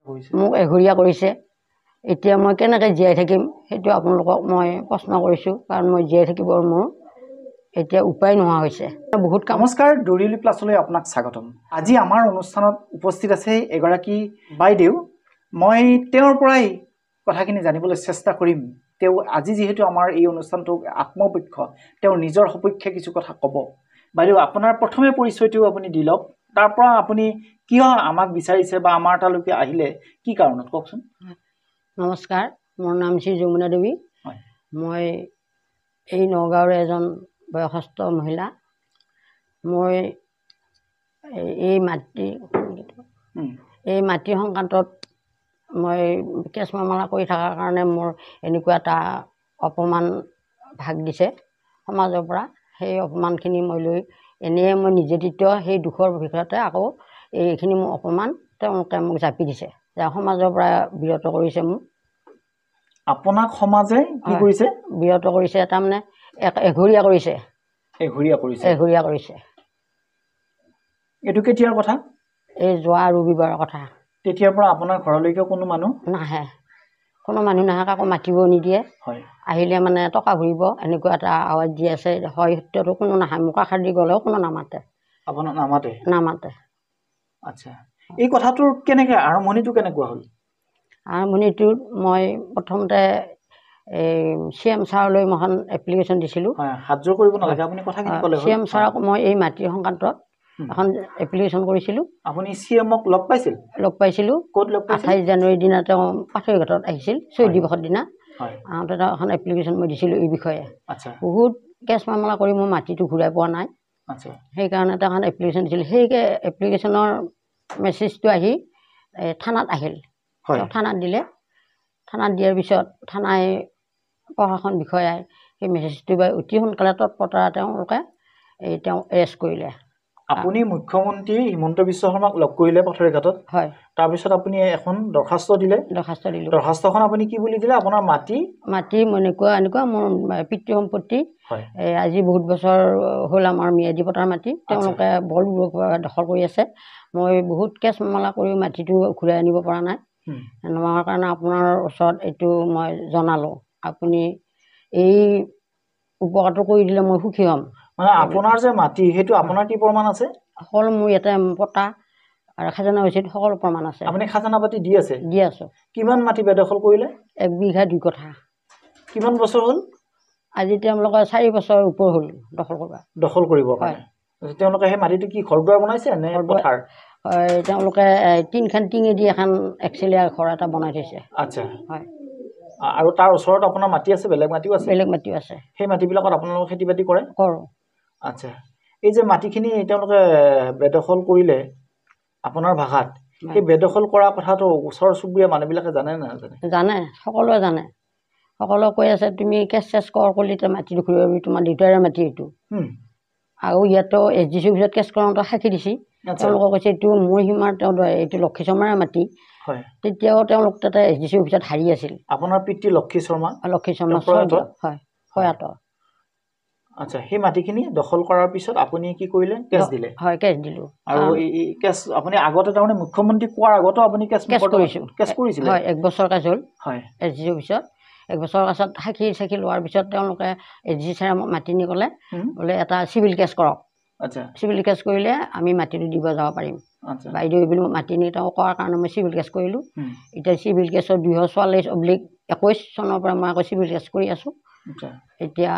মোক এঘৰীয়া কৰিছে এতিয়া মই কেনেকৈ জীয়াই থাকিম সেইটো আপোনালোকক মই প্ৰশ্ন কৰিছোঁ কাৰণ মই জীয়াই থাকিবৰ মোৰ এতিয়া উপায় নোহোৱা হৈছে বহুত কাম নমস্কাৰ ডৰিলি প্লাছলৈ আপোনাক স্বাগতম আজি আমাৰ অনুষ্ঠানত উপস্থিত আছে এগৰাকী বাইদেউ মই তেওঁৰ পৰাই কথাখিনি জানিবলৈ চেষ্টা কৰিম তেওঁ আজি যেহেতু আমাৰ এই অনুষ্ঠানটো আত্মপক্ষ তেওঁৰ নিজৰ সপক্ষে কিছু কথা ক'ব বাইদেউ আপোনাৰ প্ৰথমে পৰিচয়টো আপুনি দি লওক তাৰ পৰা আপুনি কিয় আমাক বিচাৰিছে বা আমাৰ তালৈকে আহিলে কি কাৰণত কওকচোন নমস্কাৰ মোৰ নাম শ্ৰী যমুনা দেৱী মই এই নগাঁৱৰ এজন বয়সস্থ মহিলা মই এই মাটি সংক্ৰান্তত মই কেছ মামলা কৰি থকাৰ কাৰণে মোৰ এনেকুৱা এটা অপমান ভাগ দিছে সমাজৰ পৰা সেই অপমানখিনি মই লৈ এনেই মই নিৰ্যাতিত সেই দুখৰ ভিতৰতে আকৌ এইখিনি মোৰ অপমান তেওঁলোকে মোক জাপি দিছে যে সমাজৰ পৰা বিৰত কৰিছে মোক আপোনাক সমাজে কি কৰিছে বিৰত কৰিছে তাৰমানে এঘৰীয়া কৰিছে এইটো কেতিয়াৰ কথা এই যোৱা ৰবিবাৰৰ কথা তেতিয়াৰ পৰা আপোনাৰ ঘৰলৈকে কোনো মানুহ নাহে কাকো মাতিব নিদিয়ে আহিলে মানে টকা ঘূৰিব এনেকুৱা এটা আৱাজ দি আছে হয় সত্যটো কোনো নাহে মোক আশা দি গ'লেও কোনো নামাতে আপোনাক নামাতে আচ্ছা এই কথাটোৰ কেনেকৈ আৰম্ভণিটো কেনেকুৱা হ'ল আৰম্ভণিটোত মই প্ৰথমতে এই CM ছাৰলৈ মই এপ্লিকেশ্যন দিছিলোঁ হাতযোৰ কৰিব নালাগে আপুনি কথাখিনি ক'লে CM ছাৰক মই এই মাটিৰ সংক্ৰান্তত এখন এপ্লিকেশ্যন কৰিছিলোঁ আপুনি CMক লগ পাইছিলোঁ ক'ত লগ পাইছিল 28 জানুৱাৰীৰ দিনা তেওঁ পাথৰঘাটত আহিছিল শহীদ দিৱসৰ দিনা আহোঁতে এখন এপ্লিকেশ্যন মই দিছিলোঁ এই বিষয়ে বহুত কেছ মামলা কৰি মোৰ মাটিটো ঘূৰাই পোৱা নাই সেইকাৰণে তেওঁ এখন এপ্লিকেশ্যন দিছিলোঁ সেই এপ্লিকেশ্যনৰ মেছেজটো আহি থানাত আহিল থানাত দিলে থানাত দিয়াৰ পিছত থানাই প্ৰশাসন বিষয়াই সেই মেছেজটো বা অতি সোনকালে তৎপৰতাৰে তেওঁলোকে তেওঁ এৰেষ্ট কৰিলে আপুনি মুখ্যমন্ত্ৰী হিমন্ত বিশ্ব শৰ্মাক লগ কৰিলে পাথৰঘাটত তাৰপিছত আপুনি এখন দৰখাস্ত দিলে দৰখাস্তখন আপুনি কি বুলি দিলে আপোনাৰ মাটি এনেকুৱা মোৰ পিতৃ সম্পত্তি আজি বহুত বছৰ হ'ল আমাৰ ম্যাদী পট্টাৰ মাটি তেওঁলোকে বলপূৰ্বকভাৱে দখল কৰি আছে মই বহুত কেছ মামলা কৰি মাটিটো ঘূৰাই আনিব পৰা নাই নোহোৱাৰ কাৰণে আপোনাৰ ওচৰত এইটো মই জনালোঁ আপুনি এই উপকাৰটো কৰি দিলে মই সুখী হ'ম মানে আপোনাৰ যে মাটি সেইটো আপোনাৰ কি প্ৰমাণ আছে সকলো মোৰ ইয়াতে পট্টা আৰু খাজানা ৰচিদ সকলো প্ৰমাণ আছে আপুনি খাজানা পাতি দি আছো কিমান মাটি বেদখল কৰিলে 1 বিঘা 2 কঠা কিমান বছৰ হ'ল আজি তেওঁলোকে 4 বছৰ ওপৰ হ'ল দখল কৰিবৰ কাৰণে তেওঁলোকে সেই মাটিটো কি ঘৰ দুৱাৰ বনাইছে নে পথাৰ তেওঁলোকে 3খান টিঙেদি এখন একচেলীয়া ঘৰ এটা বনাই থৈছে আচ্ছা আৰু তাৰ ওচৰত আপোনাৰ মাটি আছে বেলেগ মাটিও আছে সেই মাটিবিলাকত আপোনালোকে খেতি বাতি কৰে আচ্ছা এই যে মাটিখিনি তেওঁলোকে বেদখল কৰিলে আপোনাৰ ভাষাত এই বেদখল কৰা কথাটো ওচৰ চুবুৰীয়া মানুহবিলাকে জানে না জানে সকলোৱে জানে সকলোৱে কৈ আছে তুমি কেছ চেছ কৰিলে মাটিটো ঘূৰাবি তোমাৰ দেউতাৰে মাটি এইটো আৰু ইয়াতো SDC অফিচত কেছ কৰোঁতে সাক্ষী দিছে তেওঁলোকে কৈছে এইটো মোৰ সীমাৰ এইটো লক্ষী শৰ্মাৰে মাটি তেতিয়াও তেওঁলোক তাতে SDC অফিচত হাৰি আছিল আপোনাৰ পিতৃ লক্ষী শৰ্মা প্ৰয়াত আচ্ছা সেই মাটিখিনি দখল কৰাৰ পিছত আপুনি কি কৰিলে কেছ দিলে কেছ দিলোঁ আৰু এই কেছ আপুনি আগতে তাৰমানে মুখ্যমন্ত্ৰী কোৱাৰ আগতো আপুনি কেছ কৰিছিল 1 বছৰ কেছ হ'ল SDC অফিচত 1 বছৰ পাছত সাক্ষী লোৱাৰ পিছত তেওঁলোকে SDC ছাৰে মাতি নি ক'লে বোলে এটা চিভিল কেছ কৰক চিভিল কেছ কৰিলে আমি মাটিটো দিব যাব পাৰিম বাইদেউ বুলি মাতি নি তেওঁ কোৱাৰ কাৰণে মই চিভিল কেছ কৰিলোঁ এতিয়া চিভিল কেছৰ 244/21 চনৰ পৰা মই আকৌ চিভিল কেছ কৰি আছোঁ এতিয়া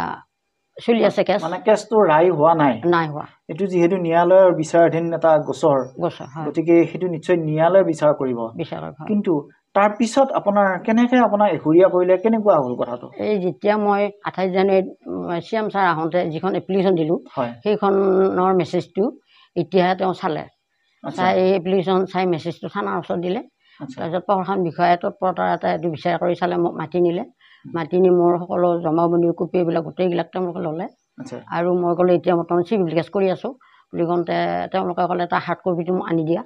চলি আছে কেছ মানে কেছটো ৰায় হোৱা নাই হোৱা এইটো যিহেতু ন্যায়ালয়ৰ বিচাৰাধীন এটা গোচৰ গতিকে সেইটো নিশ্চয় ন্যায়ালয়ে বিচাৰ কৰিব কিন্তু তাৰ পিছত আপোনাৰ কেনেকৈ আপোনাৰ এঘৰীয়া কৰিলে কেনেকুৱা হ'ল কথাটো এই যেতিয়া মই 28 জানুৱাৰীত CM ছাৰ আহোঁতে যিখন এপ্লিকেশ্যন দিলোঁ সেইখনৰ মেছেজটো এতিয়াহে তেওঁ চালে চাই এই এপ্লিকেশ্যন চাই মেছেজটো থানাৰ ওচৰত দিলে তাৰপিছত প্ৰশাসন বিষয়াই তৎপৰতাৰে এটা এইটো বিচাৰ কৰি চালে মোক মাতি নিলে মাতি নি মোৰ সকলো জমাবন্দীৰ কপি এইবিলাক গোটেইবিলাক তেওঁলোকে ল'লে আৰু মই ক'লে এতিয়া বৰ্তমান চিভিল কেছ কৰি আছোঁ বুলি কওঁতে তেওঁলোকে ক'লে তাৰ হাৰ্ড কপিটো মোক আনি দিয়া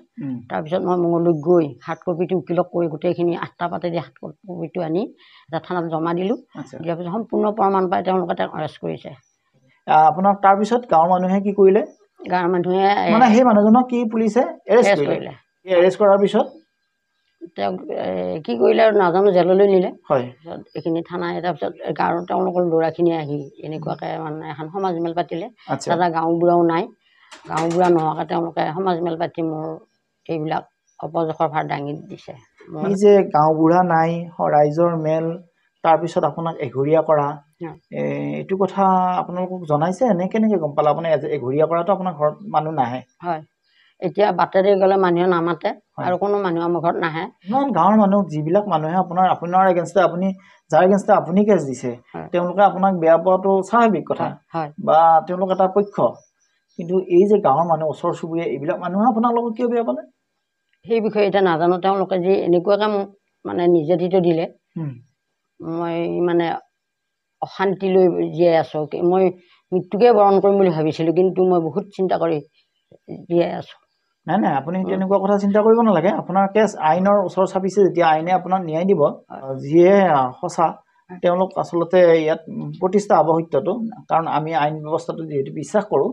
তাৰপিছত মই মঙলদৈত গৈ হাৰ্ড কপিটো উকিলক কৰি গোটেইখিনি 8টা পাতেদি হাৰ্ড কপিটো আনি এটা থানাত জমা দিলোঁ দিয়াৰ পিছত সম্পূৰ্ণ প্ৰমাণ পাই তেওঁলোকে তেওঁক এৰেষ্ট কৰিছে আপোনাক তাৰপিছত গাঁৱৰ মানুহে কি কৰিলে গাঁৱৰ মানুহে মানে সেই মানুহজনক কি পুলিচে এৰেষ্ট কৰিলে এৰেষ্ট কৰাৰ পিছত তেওঁক কি কৰিলে আৰু নাজানো, জেললৈ নিলে। হয়। তাৰপিছত এইখিনি থানাই, তাৰপিছত গাঁৱৰ তেওঁলোকৰ ল'ৰাখিনি আহি এনেকুৱাকৈ মানে এখন সমাজমেল পাতিলে। তাতে গাঁওবুঢ়াও নাই, গাঁওবুঢ়া নোহোৱাকৈ তেওঁলোকে সমাজমেল পাতি মোৰ এইবিলাক অপযশৰ ভাৰ দাঙি দিছে। এই যে গাঁওবুঢ়া নাই, ৰাইজৰ মেল, তাৰপিছত আপোনাক এঘৰীয়া কৰা, এইটো কথা আপোনালোকক জনাইছে নে? কেনেকৈ গম পালে? আপুনি এঘৰীয়া কৰাটো আপোনাৰ ঘৰত মানুহ নাহে? হয়, এতিয়া বাটেৰে গ'লে মানুহে নামাতে আৰু কোনো মানুহ আমাৰ ঘৰত নাহে। ইমান গাঁৱৰ মানুহ, যিবিলাক মানুহে আপোনাৰ এগেইনষ্টে, আপুনি যাৰ এগেইনষ্টে আপুনি কেছ দিছে, তেওঁলোকে আপোনাক বেয়া পোৱাটো স্বাভাৱিক কথা, বা তেওঁলোক এটা পক্ষ। কিন্তু এই যে গাঁৱৰ মানুহ, ওচৰ চুবুৰীয়া, এইবিলাক মানুহে আপোনালোকক কিয় বেয়া পালে? সেই বিষয়ে এতিয়া নাজানো। তেওঁলোকে যি এনেকুৱাকৈ মোক মানে নিৰ্যাতিত দিলে, মই মানে অশান্তি লৈ জীয়াই আছোঁ। মই মৃত্যুকে বৰণ কৰিম বুলি ভাবিছিলোঁ, কিন্তু মই বহুত চিন্তা কৰি জীয়াই আছোঁ। নাই নাই, আপুনি তেনেকুৱা কথা চিন্তা কৰিব নালাগে। আপোনাৰ কেছ আইনৰ ওচৰ চাপিছে যেতিয়া, আইনে আপোনাক ন্যায় দিব। যিয়ে সঁচা, তেওঁলোক আচলতে ইয়াত প্ৰতিষ্ঠা হ'ব সত্যটো, কাৰণ আমি আইন ব্যৱস্থাটো যিহেতু বিশ্বাস কৰোঁ,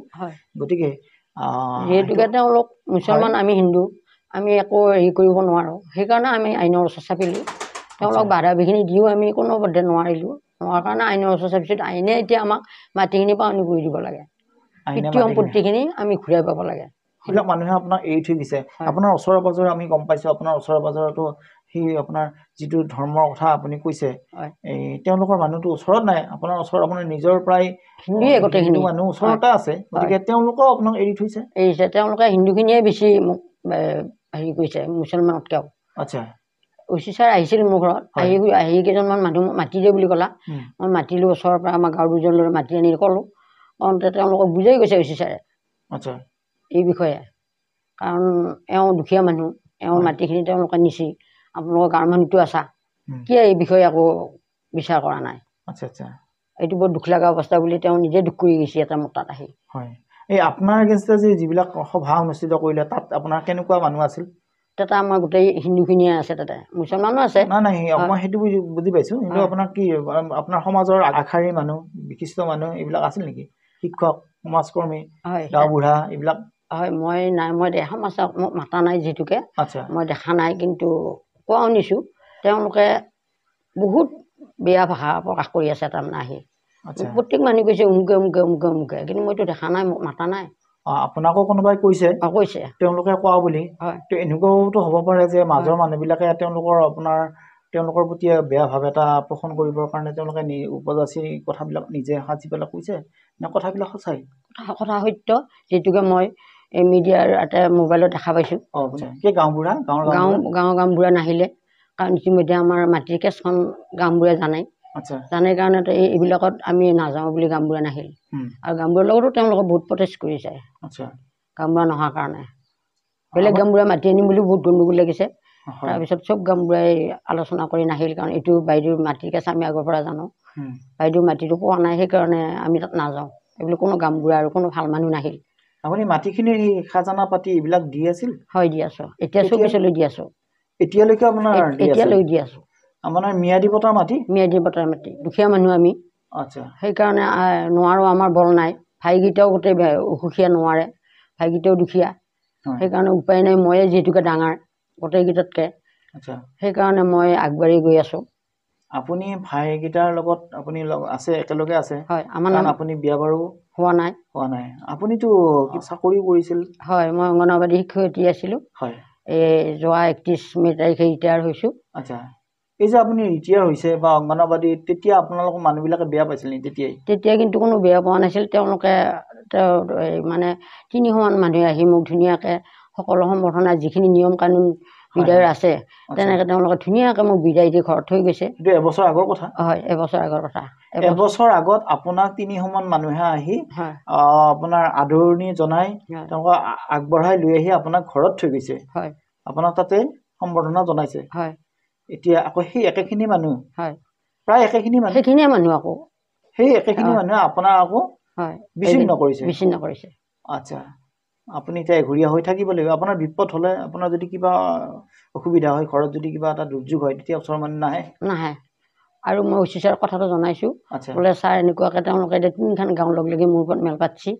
গতিকে যিহেতুকে তেওঁলোক মুছলমান, আমি হিন্দু, আমি একো হেৰি কৰিব নোৱাৰোঁ। সেইকাৰণে আমি আইনৰ ওচৰ চাপিলোঁ। তেওঁলোক বাধা বিঘিনি দিও আমি কোনোপধ্যে নোৱাৰিলোঁ। নোৱাৰ কাৰণে আইনৰ ওচৰ চাপিছোঁ। আইনে এতিয়া আমাক মাটিখিনি পাওনি কৰি দিব লাগে, পিতৃ সম্পত্তিখিনি আমি ঘূৰাই পাব লাগে। সেইবিলাক মানুহে আপোনাক এৰি থৈ দিছে। আপোনাৰ ওচৰে পাজৰে আমি গম পাইছোঁ, আপোনাৰ ওচৰে পাজৰেতো সেই আপোনাৰ যিটো ধৰ্মৰ কথা আপুনি কৈছে, এই তেওঁলোকৰ মানুহটো ওচৰত নাই। আপোনাৰ ওচৰত আপোনাৰ নিজৰ প্ৰায় হিন্দু মানুহ ওচৰতে আছে, গতিকে তেওঁলোকেও আপোনাক এৰি থৈছে। এৰিছে, তেওঁলোকে হিন্দুখিনিয়ে বেছি মোক হেৰি কৰিছে মুছলমানতকৈও। আচ্ছা। ঐচি ছাৰ আহিছিল মোৰ ঘৰত, আহি কেইজনমান মানুহ মাতি দিয়ে বুলি ক'লা। মই মাতিলোঁ, ওচৰৰ পৰা আমাৰ গাঁৱৰ দুজনলৈ মাতি আনি ক'লোঁ। কওঁতে তেওঁলোকক বুজাই গৈছে ঐচি ছাৰে এই বিষয়ে, কাৰণ এওঁ দুখীয়া মানুহ, এওঁৰ মাটিখিনি তেওঁলোকে নিছি, আপোনালোকৰ গাঁৱৰ মানুহটো আছা, কিয় এই বিষয়ে একো বিচাৰ কৰা নাই? আচ্ছা আচ্ছা, এইটো বৰ দুখ লগা অৱস্থা বুলি তেওঁ নিজে দুখ কৰি গৈছে এটা মোৰ তাত আহি। হয়, এই আপোনাৰ এগেইনষ্টে যে যিবিলাক সভা অনুষ্ঠিত কৰিলে, তাত আপোনাৰ কেনেকুৱা মানুহ আছিল? তাতে আমাৰ গোটেই হিন্দুখিনিয়ে আছে, তাতে মুছলমানো আছে। নাই নাই, মই সেইটো বুজি পাইছোঁ, কিন্তু আপোনাৰ কি আপোনাৰ সমাজৰ আগশাৰীৰ মানুহ, বিশিষ্ট মানুহ এইবিলাক আছিল নেকি? শিক্ষক, সমাজকৰ্মী, গাঁওবুঢ়া এইবিলাক? হয়, মই নাই, মই সমাজক মোক মাতা নাই যিহেতুকে মই দেখা নাই, কিন্তু কোৱা শুনিছোঁ তেওঁলোকে বহুত বেয়া ভাষা প্ৰকাশ কৰি আছে তাৰমানে আহি। প্ৰত্যেক মানুহে কৈছে অমুকে অমুকে অমুকে অমুকে, কিন্তু মইতো দেখা নাই, মোক মাতা নাই। আপোনাকো কোনোবাই কৈছে? কৈছে তেওঁলোকে কোৱা বুলি। এনেকুৱাওতো হ'ব পাৰে যে মাজৰ মানুহবিলাকে তেওঁলোকৰ প্ৰতি বেয়া ভাৱ এটা পোষণ কৰিবৰ কাৰণে তেওঁলোকে উপজাচি কথাবিলাক নিজে সাজি পেলাই কৈছে, নে কথাবিলাক সঁচাই? কথা সত্য, যিহেতুকে মই এই মিডিয়াৰ এটা মোবাইলত দেখা পাইছোঁ। গাঁওবুঢ়া নাহিলে, কাৰণ ইতিমধ্যে আমাৰ মাটিৰ কেছখন গাঁওবুঢ়াই জানে। জানে কাৰণে এইবিলাকত আমি নাযাওঁ বুলি গাঁওবুঢ়া নাহিল। আৰু গাঁওবুঢ়াৰ লগতো তেওঁলোকে বহুত প্ৰটেষ্ট কৰিছে, গাঁওবুঢ়া নোহোৱাৰ কাৰণে। বেলেগ গাঁওবুঢ়া মাতি আনিম বুলি বহুত গণ্ডগোল লাগিছে। তাৰপিছত চব গাঁওবুঢ়াই আলোচনা কৰি নাহিল, কাৰণ এইটো বাইদেউৰ মাটিৰ কেছ আমি আগৰ পৰা জানো, বাইদেউৰ মাটিটো পোৱা নাই, সেইকাৰণে আমি তাত নাযাওঁ। এইবিলাক কোনো গাঁওবুঢ়া আৰু কোনো ভাল মানুহ নাহিল। আপুনি মাটিখিনিৰ খাজানা পাতি এইবিলাক দি আছিল? হয়, দি আছোঁ। এতিয়া 24লৈ দি আছোঁ। এতিয়ালৈকে আপোনাৰ এতিয়ালৈ দি আছোঁ। আপোনাৰ ম্যাদী পট্টাৰ মাটি? ম্যাদী পট্টাৰ মাটি, দুখীয়া মানুহ আমি। আচ্ছা। সেইকাৰণে নোৱাৰোঁ, আমাৰ বল নাই। ভাইকেইটাও গোটেই অসুখীয়া, নোৱাৰে, ভাইকেইটাও দুখীয়া। সেইকাৰণে উপায় নাই, ময়ে যিহেতুকে ডাঙৰ গোটেইকেইটাতকৈ, সেইকাৰণে মই আগবাঢ়ি গৈ আছোঁ। আপুনি ভাইকেইটাৰ লগত আপুনি আছে, একেলগে আছে? হয়। কাৰণ আপুনি বিয়া বাৰু হোৱা নাই। আপুনিতো চাকৰিও কৰিছিল? হয়, মই অংগনবাড়ী শিক্ষয়িত্ৰী আছিলোঁ। হয়। যোৱা 31 মে' তাৰিখে ৰিটায়াৰ হৈছোঁ। আচ্ছা। এই যে আপুনি ৰিটায়াৰ হৈছে বা অংগনবাড়ীত, তেতিয়া আপোনালোকৰ মানুহবিলাকে বেয়া পাইছিল নেকি তেতিয়াই? তেতিয়া কিন্তু কোনো বেয়া পোৱা নাছিল। তেওঁলোকে মানে 300মান মানুহে আহি মোক ধুনীয়াকৈ সকলো সম্বৰ্ধনা, যিখিনি নিয়ম কানুন বিদায়ৰ আছে, তেনেকৈ তেওঁলোকে ধুনীয়াকৈ মোক বিদায় দি ঘৰত থৈ গৈছে। এইটো এবছৰ আগৰ কথা? হয়, এবছৰ আগৰ কথা। এবছৰ আগত আপোনাক 300মান মানুহে আহি আপোনাৰ আদৰণি জনাই, তেওঁলোকক আগবঢ়াই লৈ আহি আপোনাক ঘৰত থৈ গৈছে। হয়। আপোনাক তাতে সম্বৰ্ধনা জনাইছে। হয়। এতিয়া আকৌ সেই একেখিনি মানুহ, প্ৰায় একেখিনি মানুহ, সেইখিনিয়ে মানুহ আকৌ সেই একেখিনি মানুহে আপোনাক আকৌ বিচ্ছিন্ন কৰিছে। বিচ্ছিন্ন কৰিছে। আচ্ছা। আপুনি এতিয়া এঘৰীয়া হৈ থাকিব লাগিব। আপোনাৰ বিপদ হ'লে, আপোনাৰ যদি কিবা অসুবিধা হয়, ঘৰত যদি কিবা এটা দুৰ্যোগ হয়, তেতিয়া ওচৰৰ মানুহ নাহে? নাহে। আৰু মই OC ছাৰক কথাটো জনাইছোঁ বোলে ছাৰ এনেকুৱাকৈ তেওঁলোকে এতিয়া 3খন গাঁও লগ লাগি মোৰ ওপৰত মেল পাতিছে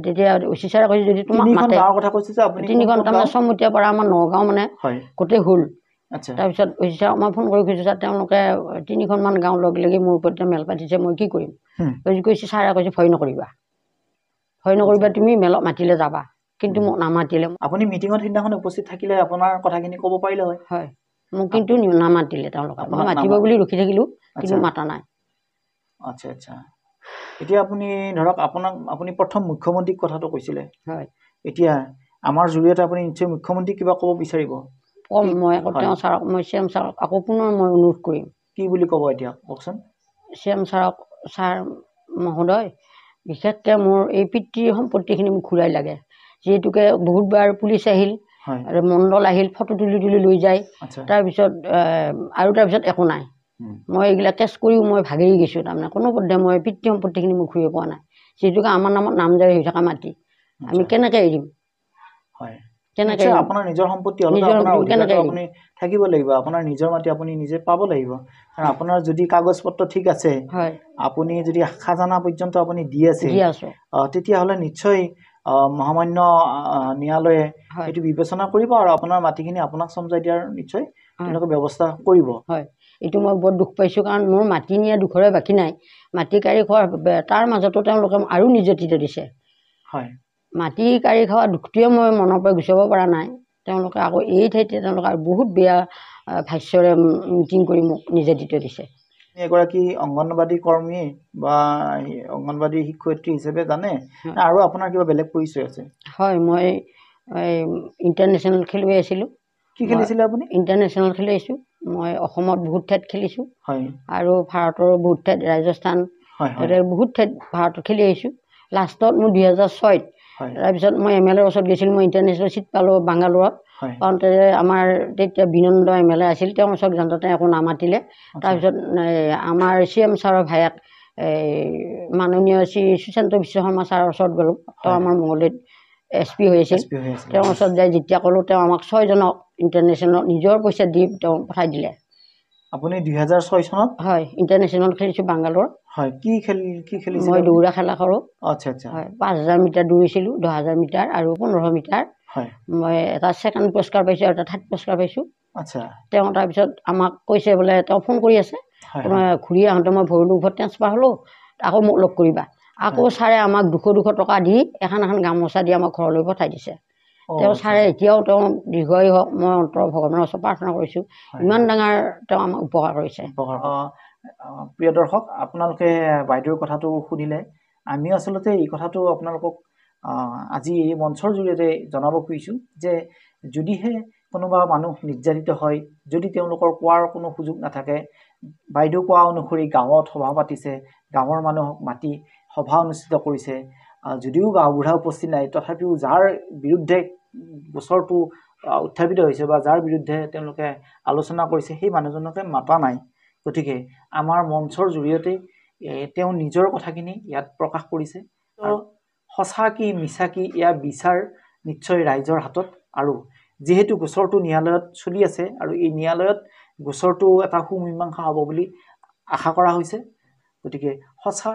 তেতিয়া OC ছাৰে কৈছে যদি তোমাক মাতে 3খন তাৰমানে চমুতীয়াৰ পৰা আমাৰ নগাঁও মানে গোটেই হ'ল তাৰপিছত OC ছাৰক মই ফোন কৰি কৈছোঁ ছাৰ তেওঁলোকে 3খনমান গাঁও লগ লাগি মোৰ ওপৰত মেল পাতিছে মই কি কৰিম কৈছে ছাৰে কৈছে ভয় নকৰিবা তুমি মেলক মাতিলে যাবা কিন্তু মোক নামাতিলে আপুনি মিটিঙত সিদিনাখন উপস্থিত থাকিলে আপোনাৰ কথাখিনি ক'ব পাৰিলে হয় মোক কিন্তু নামাতিলে তেওঁলোকে মই মাতিব বুলি ৰখি থাকিলোঁ কিন্তু মাতা নাই আচ্ছা আচ্ছা এতিয়া আপুনি ধৰক আপুনি প্ৰথম মুখ্যমন্ত্ৰীক কথাটো কৈছিলে এতিয়া আমাৰ জৰিয়তে আপুনি নিশ্চয় মুখ্যমন্ত্ৰীক কিবা ক'ব বিচাৰিব কম মই আকৌ তেওঁ ছাৰক মই CM ছাৰক আকৌ পুনৰ মই অনুৰোধ কৰিম কি বুলি ক'ব এতিয়া কওকচোন CM ছাৰক ছাৰ মহোদয় বিশেষকৈ মোৰ এই পিতৃ সম্পত্তিখিনি মোক ঘূৰাই লাগে যিহেতুকে বহুতবাৰ পুলিচ আহিল আৰু মণ্ডল আহিল ফটো তুলি লৈ যায় তাৰপিছত একো নাই মই এইবিলাক কেছ কৰিও মই ভাগি গৈছোঁ তাৰমানে কোনো পধ্যে মই পিতৃ সম্পত্তিখিনি মোক ঘূৰাই পোৱা নাই যিহেতুকে আমাৰ নামত নামজাৰি হৈ থকা মাটি আমি কেনেকৈ এৰিম কেনেকৈ আপোনাৰ নিজৰ সম্পত্তি আপুনি থাকিব লাগিব আপোনাৰ নিজৰ মাটি আপুনি নিজে পাব লাগিব কাৰণ আপোনাৰ যদি কাগজ পত্ৰ ঠিক আছে আপুনি যদি খাজানা পৰ্যন্ত আপুনি দি আছে তেতিয়াহ'লে নিশ্চয় মহামান্য ন্যায়ালয়ে এইটো বিবেচনা কৰিব আৰু আপোনাৰ মাটিখিনি আপোনাক চমজাই দিয়াৰ নিশ্চয় তেওঁলোকে ব্যৱস্থা কৰিব এইটো মই বৰ দুখ পাইছোঁ কাৰণ মোৰ মাটি নিয়া দুখৰে বাকী নাই মাটি কাঢ়ি খোৱাৰ তাৰ মাজতো তেওঁলোকে আৰু নিৰ্যাতিত দিছে মাটি কাঢ়ি খোৱা দুখটোৱে মই মনৰ পৰা গুচাব পৰা নাই তেওঁলোকে আকৌ এই ঠাইতে তেওঁলোকে আৰু বহুত বেয়া ভাষ্যৰে মিটিং কৰি মোক নিৰ্যাতিত দিছে এগৰাকী অংগনবাদী কৰ্মী বা অংগনবাদী শিক্ষয়িত্ৰী হিচাপে জানে আৰু আপোনাৰ কিবা বেলেগ পৰিচয় আছে হয় মই ইণ্টাৰনেশ্যনেল খেলুৱৈ আছিলোঁ কি খেলিছিলে আপুনি ইণ্টাৰনেশ্যনেল খেলিছোঁ মই অসমত বহুত ঠাইত খেলিছোঁ আৰু ভাৰতৰ বহুত ঠাইত ৰাজস্থান বহুত ঠাইত ভাৰতত খেলি আহিছোঁ লাষ্টত মোৰ 2006ত তাৰপিছত মই MLA ৰ ওচৰত গৈছিলোঁ মই ইণ্টাৰনেশ্যনেল ছিট পালোঁ বাংগালোৰত পাওঁতে আমাৰ তেতিয়া বিনন্দ MLA আছিল তেওঁৰ ওচৰত যাওঁতে একো নামাতিলে তাৰপিছত আমাৰ CM ছাৰৰ ভায়েক মাননীয় শ্ৰী সুশান্ত বিশ্ব শৰ্মা ছাৰৰ ওচৰত গ'লোঁ তেওঁ আমাৰ মঙলদৈত SP হৈ আছিল তেওঁৰ ওচৰত যাই যেতিয়া ক'লোঁ তেওঁ আমাক 6জনক ইণ্টাৰনেশ্যনেল নিজৰ পইচা দি তেওঁ পঠাই দিলে আপুনি 2006 চনত হয় ইণ্টাৰনেশ্যনেল খেলিছোঁ বাংগালোৰ কি খেলিছিল মই দৌৰা খেলা কৰোঁ আচ্ছা আচ্ছা 5000 মিটাৰ দৌৰিছিলোঁ 10000 মিটাৰ আৰু 1500 মিটাৰ মই এটা ছেকেণ্ড পুৰস্কাৰ পাইছোঁ আৰু এটা থাৰ্ড পুৰস্কাৰ পাইছোঁ তেওঁ তাৰপিছত আমাক কৈছে বোলে তেওঁ ফোন কৰি আছে ঘূৰি আহোঁতে মই ভৈৰৱকুণ্ডত ট্ৰেন্সফাৰ হ'লোঁ আকৌ মোক লগ কৰিবা আকৌ ছাৰে আমাক 200 টকা দি এখন গামোচা দি আমাক ঘৰলৈ পঠাই দিছে তেওঁ ছাৰে এতিয়াও তেওঁ দীৰ্ঘায়ু হওক মই অন্তৰ ভগৱানৰ ওচৰত প্ৰাৰ্থনা কৰিছোঁ ইমান ডাঙৰ তেওঁ আমাক উপকাৰ কৰিছে প্ৰিয় দৰ্শক আপোনালোকে বাইদেউৰ কথাটো শুনিলে আমি আচলতে এই কথাটো আপোনালোকক আজি এই মঞ্চৰ জৰিয়তে জনাব খুজিছোঁ যে যদিহে কোনোবা মানুহ নিৰ্যাতিত হয় যদি তেওঁলোকৰ কোৱাৰ কোনো সুযোগ নাথাকে বাইদেউ কোৱা অনুসৰি গাঁৱত সভা পাতিছে গাঁৱৰ মানুহক মাতি সভা অনুষ্ঠিত কৰিছে যদিও গাঁওবুঢ়া উপস্থিত নাই তথাপিও যাৰ বিৰুদ্ধে গোচৰটো উত্থাপিত হৈছে বা যাৰ বিৰুদ্ধে তেওঁলোকে আলোচনা কৰিছে সেই মানুহজনকে মাতা নাই গতিকে আমাৰ মঞ্চৰ জৰিয়তে তেওঁ নিজৰ কথাখিনি ইয়াত প্ৰকাশ কৰিছে সঁচা কি মিছা কি ইয়াৰ বিচাৰ নিশ্চয় ৰাইজৰ হাতত আৰু যেহেতু গোচৰটো ন্যায়ালয়ত চলি আছে আৰু এই ন্যায়ালয়ত গোচৰটো এটা সুমীমাংসা হ'ব বুলি আশা কৰা হৈছে গতিকে সঁচা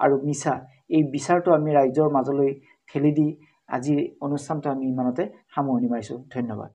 আৰু মিছা এই বিচাৰটো আমি ৰাইজৰ মাজলৈ ঠেলি দি আজিৰ অনুষ্ঠানটো আমি ইমানতে সামৰণি মাৰিছোঁ ধন্যবাদ